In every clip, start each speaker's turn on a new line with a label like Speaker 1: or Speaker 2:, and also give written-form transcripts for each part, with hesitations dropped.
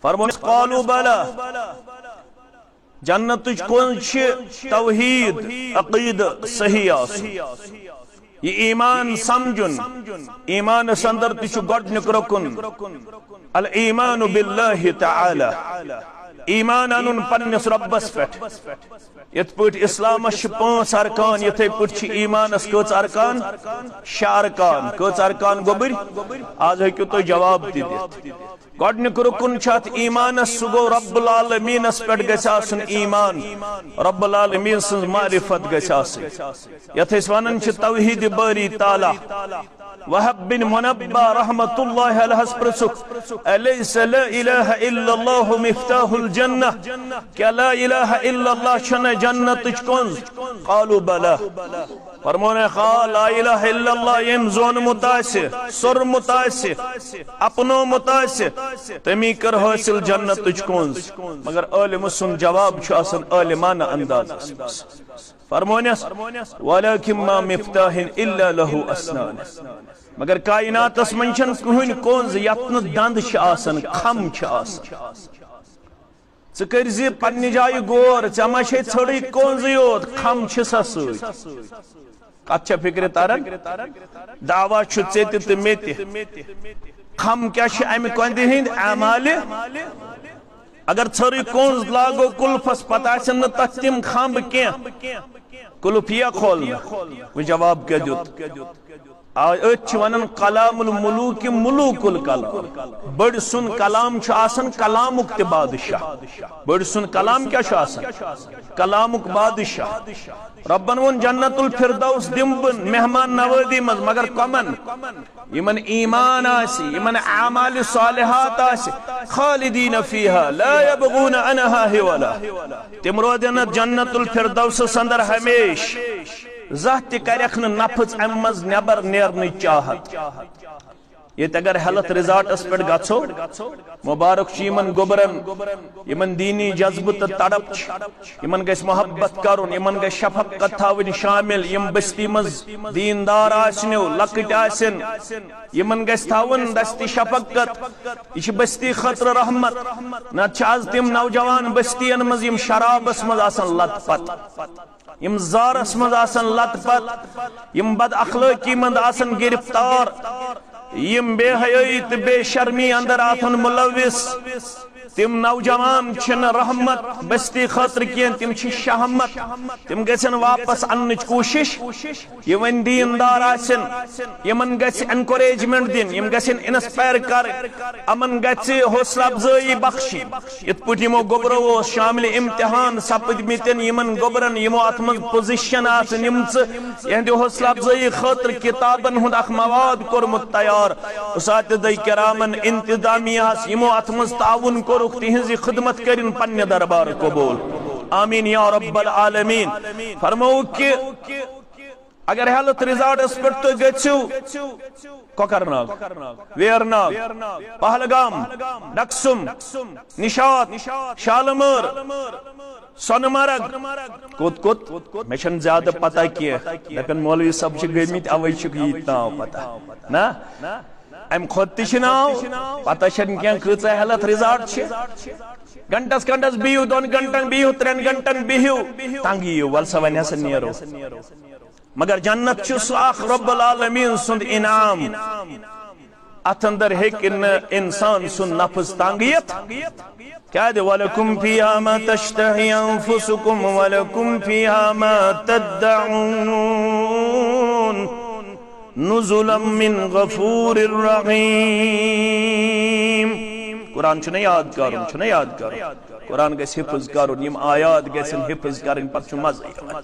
Speaker 1: فرمون قالوا بلا جنت کن توحید عقید صحیح آسن یہ ایمان سمجھن ایمان سندر تچ گۄڈنیُک رکن الایمان باللہ تعالی ایمان انن پنس ربس پہ یت پٹ اسلامس 5 ارکان یتھے پٹ ایمانس کٔژ ارکان 6 ارکان کٔژ ارکان گوبر آز ہیکو تُہۍ جواب تہِ دِتھ گۄڈنیُک رکن چھُ اتھ ایمانس سُہ گوٚو رب العالمینس پٮ۪ٹھ گژھِ آسُن ایمان رب العالمین سٕنٛز معرفت گژھِ آسٕنۍ یتھ أسۍ ونان چھِ توحید باری تعالیٰ وہب بن منبہ رحمت اللہ علیہ پرژھُکھ الیس لا الہ الا اللہ مفتاح الجنہ کیا لا الہ الا اللہ چھنہ جنتٕچ کنز قالوا بلا فرمون لا الہ الا اللہ یم زونمُت آسہِ سوٚرمُت آسہِ اپنومُت آسہِ تمی کر حٲصِل جنتٕچ کنز مگر عالمٕ سُنٛد جواب چھُ آسان عالمانہ اندازس منٛز فرمونس ولکن ما مفتاح الا له اسنان مگر کائناتس من چھن کہن کنز یتھ نہٕ دند چھ آسان کھم چھ آسان ژٕ کٔرۍ زِ پننہِ جایہِ غور ژےٚ ما چھے ژھٔرٕے کنزٕے یوت کھم چھسا سۭتۍ کتھ چھےٚ فکرِ تران دعوا چھُ ژےٚ تہِ تہٕ مےٚ تہِ کھم کیاہ چھِ امہِ کۄندِ ہٕنٛدۍ اعمالہِ اگر ژھٔرٕے کنز لاگو کُلفس پتہٕ آسن نہٕ تتھ تِم کھمب کینٛہہ کُلف یِیا کھولنہٕ وۄنۍ جواب کیاہ دیُت أتھۍ چھِ ونان کلام الملوک ملوک الکلام بٔڑ سُنٛد کلام چھُ آسان کلامُک تہِ بادشاہ بٔڑ سُنٛد کلام کیاہ چھُ آسان کلامُک بادشاہ ربن وون جنت الفردوس دِمہٕ بہٕ مہمان نوٲزی منٛز مگر کمن یمن ایمان آسہِ یمن اعمال صالحات آسہِ خالدین فیہا لا یبغون عنہا حولا تِم روزن جنت الفردوسس اندر ہمیش زانٛہہ تہِ کریکھ نہٕ نفژ امہِ منٛز نٮ۪بر نیرنٕچ چاہت ییٚتہِ اگر ہیلتھ رِزاٹس پٮ۪ٹھ گژھو مبارک چھُ یمن گوٚبرن یمن دیٖنی جذبہٕ تہٕ تڑپ چھِ یمن گژھِ محبت کرُن یمن گژھِ شفقت تھاوٕنۍ شامل یم بستی منٛز دیندار آسنو لۄکٕٹۍ آسن یمن گژھِ تھاوُن دستی شفقت یہ چھِ بستی خٲطرٕ رحمت نتہٕ چھِ آز تِم نوجوان بستین منٛز یم شرابس منٛز آسان لت پت یم زارس منٛز آسان لت پت یم بد اخلٲقی منٛز آسان گرفتار یم بے حیائی تہٕ بے شرمی اندر آسان ملوث تم نوجوان چھنہٕ رحمت بستی خاطر کینٛہہ تم چھِ شہمت تم گژھن واپس اننٕچ کوٗشش یم وۄنۍ دیندار آسن یمن گژھِ انکوریجمنٹ دِنۍ یم گژھن انسپائر کرٕنۍ یمن گژھِ حوصلہ افزٲیی بخشی یتھ پٲٹھۍ یمو گوٚبرو اوس شاملِ امتحان سپدمٕتٮ۪ن یمن گوٚبرن یمو اتھ منٛز پوزیشن آسہٕ نِمژٕ یہنٛدِ حوصلہ افزٲیی خٲطرٕ کتابن ہُنٛد اکھ مواد کوٚرمُت تیار اساتذہ کرامن انتظامیہس یمو اتھ منٛز تعاوُن کوٚرُکھ تہنٛزِ خدمت کٔرِن پننہِ دربار قبول آمین یا رب العالمین فرمووُکھ کہِ اگر ہیلتھ ریزارٹس پٮ۪ٹھ تُہۍ گٔژھِو کۄکرناگ ویرناگ پہلگام ڈکسُم نشاط شالمٲر سۄنہٕ مرگ کوٚت کوٚت مےٚ چھنہٕ زیادٕ پتہ کینٛہہ دپن مولوی صٲب چھِ گٔمٕتۍ اوے چھُکھ ییٖتۍ ناو پتہ نہ امہ کھۄتہٕ تہِ چھِ ناو پتہ چھنہٕ کینٛہہ کۭژاہ ہیلتھ ریزارٹ چھِ گنٹس گنٹس بِہِو 2 گنٹن بِہِو 3 گنٹن بِہِو تنگ یِیِو ول سا وۄنۍ ہسا نیرو مگر جنت چھُ سُہ اکھ رب العالمین سُنٛد انعام اتھ اندر ہیٚکہِ نہٕ انسان سُنٛد نفس تنگ یِتھ کیٛازِ وَلَکُم فِیہا ما تشتہی انفسکم وَلَکُم فِیہا ما تدعون نزلا من غفور الرحیم قرآن چھُنہ یاد کرُن چھُنہ یاد کرُن قرآن گژھِ حفظ کرُن یم آیات گژھن حفظ کرٕنۍ پتہٕ چھُ مزٕ یِوان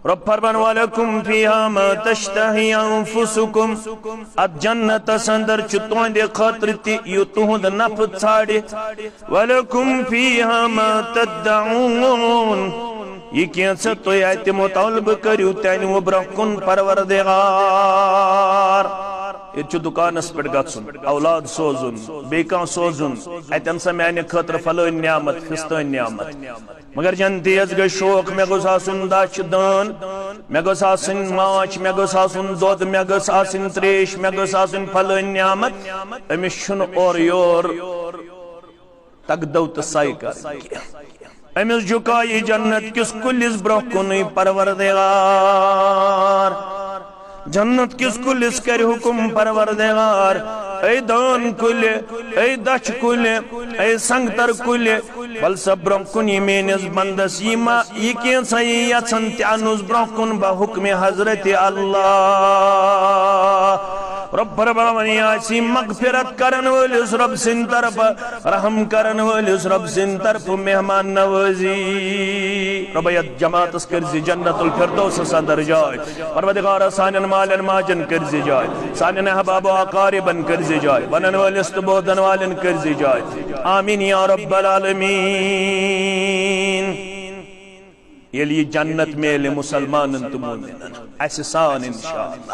Speaker 1: رب فرمان وَلَکُم فِیہا ما تشتہی انفسکم ات جنتس اندر چھُ تُہنٛدِ خٲطرٕ تہِ یہِ تُہنٛد نفس ژھانڈِ وَلَکُم فِیہا ما تدعون یہ کینٛژھا تُہۍ اتہِ مطالبہٕ کٔرِو تانہِ برٛونٛہہ کُن پروردگار ییٚتہِ چھُ دُکانس پٮ۪ٹھ گژھُن اولاد سوزُن بیٚیہِ کانٛہہ سوزُن اتٮ۪ن سا میانہِ خٲطرٕ فلٲنۍ نعمت فِستٲنۍ نعمت مگر جنتیس گژھِ شوق مےٚ گوٚژھ آسُن دچھ دٲن مے گوٚژھ آسٕنۍ ماچھ مے گوٚژھ آسُن دۄد مے گٔژھ آسٕنۍ تریش مے گٔژھ آسٕنۍ پھلٲنۍ نعمت أمِس چھُنہٕ اورٕ یور تگدو تہٕ ساے کرٕنۍ کینٛہہ أمِس جُکایہِ جنت کِس کُلِس برونٛہہ کُنٕے پروردگار جنت کِس کُلِس کرِ حُکم پروردگار اے دان کُلہِ اے دچھ کُلہِ اے سنگتر کُلہِ بل سا برونٛہہ کُن یہِ میٲنِس بندس یہِ ما یہِ کینٛژھا یہِ یژھن تہِ انُس برونٛہہ کُن بہ حُکمہِ حضرت اللہ رب فرماوان آسی مغفرت کرن وٲلِس رب سٕنٛدِ طرفہٕ رحم کرن وٲلِس رب سٕنٛدِ طرفہٕ مہمان نوٲزی رب یتھ جماعتس کٔرزِ جنت الفردوسس اندر جاے پروردگارا سانٮ۪ن مالٮ۪ن ماجن کٔرزِ جاے سانٮ۪ن احباب و اقاربن کٔرزِ جاے ونن وٲلِس تہٕ بوزن والٮ۪ن کٔرزِ جاے آمیٖن یا رب العالمیٖن ییٚلہِ یہِ جنت میلہِ مُسلمانن تہٕ مومنن اسہِ سان انشاءاللہ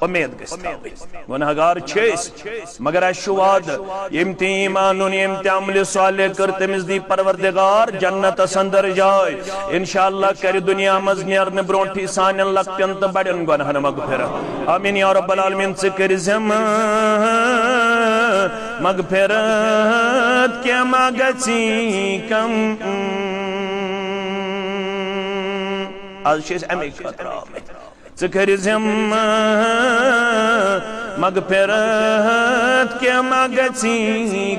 Speaker 1: امید گژھِ تھاوٕنۍ گۄنہگار چھِ أسۍ مگر اسہِ چھُ وعدٕ ییٚمۍ تہِ ایٖمان اوٚن ییٚمۍ تہِ عملہِ صالح کٔر تٔمِس دی پروردگار جنتس اندر جاے انشاءاللہ کرِ دُنیا منٛز نیرنہٕ برونٛٹھٕے سانٮ۪ن لۄکٹٮ۪ن تہٕ بڑٮ۪ن گۄنہن مغفرت آمیٖن یا رب العالمیٖن ژٕ کٔرزٮ۪م مغفرت کینٛہہ ما گژھی کم آز چھِ أسۍ امے خٲطرٕ آمٕتۍ ژٕ کٔرزٮ۪م مغفرت کینٛہہ ما گژھی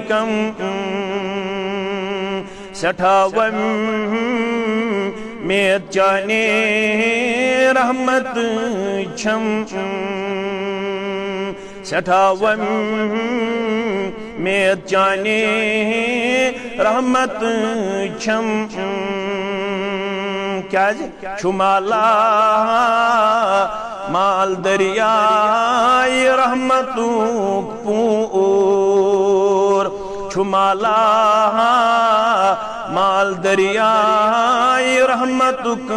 Speaker 1: کم سٮ۪ٹھاہ وۄمید چانہِ رحمت چھم سٮ۪ٹھاہ وۄمید چانہِ رحمت چھم کیازِ چھُ مالا مال دریائے رحمتُک پوٗر چھُ مالا مال دریائے رحمتُک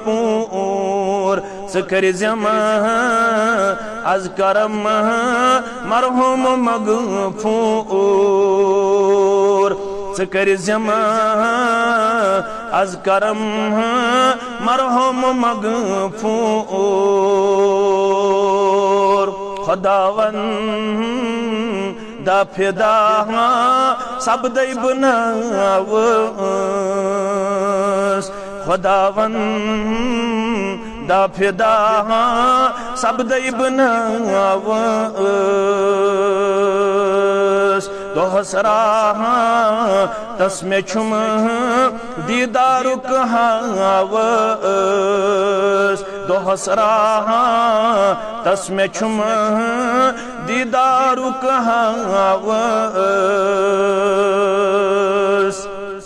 Speaker 1: پوٗر ژٕ کٔرزٮ۪م از کرم مرحوم مغفوٗر ژٕ کٔرزٮ۪م از کرم مرحوم مغفوٗر خۄداوندا فِدا سپدے بہٕ ناوٕس خۄداوندا فِدا سپدے بہٕ ناوٕس دۄہس راتس مےٚ چھُم دیٖدارُک ہاوٕس دۄہس راتس مےٚ چھُم دیٖدارُک ہاوٕس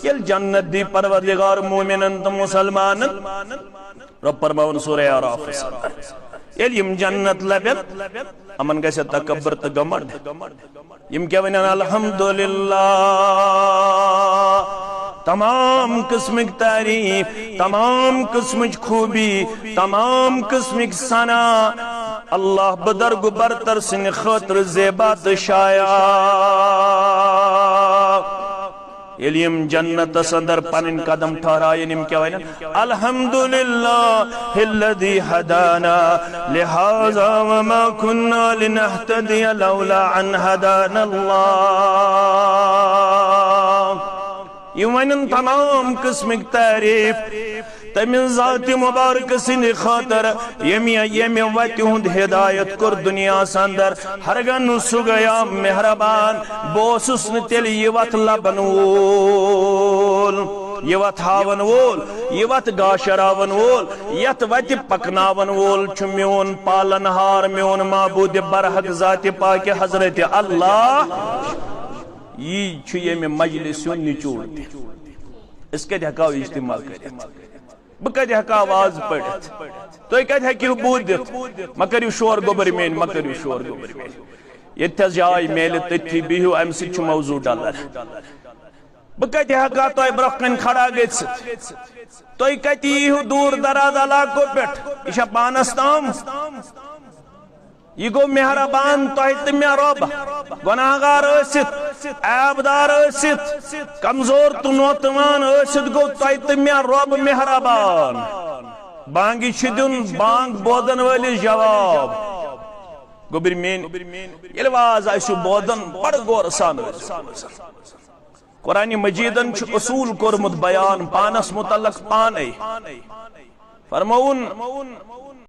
Speaker 1: ییٚلہِ جنت دی پروردگار مومنن تہٕ مُسلمانن رب فرماوان سورہ اعرافس ییٚلہِ یِم جنت لبن یِمن گژھِ تکبر تہٕ گمنڈ یِم کیٛاہ ونن الحمدللہ تمام قسمٕکۍ تعریٖف تمام قسمٕچ خوٗبی تمام قسمٕکۍ ثنا اللہ بدرگ برتر سٕنٛدِ خٲطرٕ زیبا تہٕ شایا ییٚلہِ یِم جنتس اندر پنٕنۍ قدم ٹھہرایَن یِم کیٛاہ ونن الحمدللہ الذی ہدانا لہذا وما كنا لنهتدی لولا ان ہدانا اللہ یِم ونن تمام قسمٕکۍ تعریٖف تمہِ ذاتِ مبارک سٕنٛدِ خٲطرٕ ییٚمہِ وتہِ ہُنٛد ہدایت کوٚر دُنیاہس اندر ہرگن سُہ گٔیا مہربان بہٕ اوسُس نہٕ تیٚلہِ یہِ وتھ لبن وول یہِ وتھ ہاون وول یہِ وتھ گاشراون وول یتھ وتہِ پکناون وول چھُ میون پالن ہار میون معبوٗدِ برحق ذاتِ پاکہِ حضرت اللہ یی چھُ ییٚمہِ مجلس ہُنٛد نچوڑ تہِ أسۍ کتہِ ہٮ۪کو اجتماع کٔرِتھ بہٕ کتہِ ہٮ۪کہٕ آواز پٔرِتھ تُہۍ کتہِ ہٮ۪کِو بوٗزِتھ مہ کٔرِو شور گوٚبٕر میٲنۍ مہ کٔرِو شور گوٚبٕر میٲنۍ ییٚتھٮ۪س جاے میلہِ تٔتھی بِہِو امہِ سۭتۍ چھُ موضوٗع ڈلر بہٕ کتہِ ہٮ۪کہٕ ہا تۄہہِ برونٛہہ کنہِ کھڑا گٔژھِتھ تُہۍ کتہِ ییٖہِو دوٗر دراز علاقو پٮ۪ٹھ یہِ چھا پانس تام یہ گو مہربان تۄہہِ تہٕ مےٚ رۄب گۄناہگار ٲسِتھ عیبدار ٲسِتھ کمزور تہٕ نوتوان ٲسِتھ گوٚو تۄہہِ تہٕ مےٚ رۄب مہربان بانگی دن بانگ بودن ولس جواب گوبر مین یل واز آسو بودن بڑ غور سان قرآن مجیدن چھ اصول کورمت بیان پانس متعلق پانے فرمون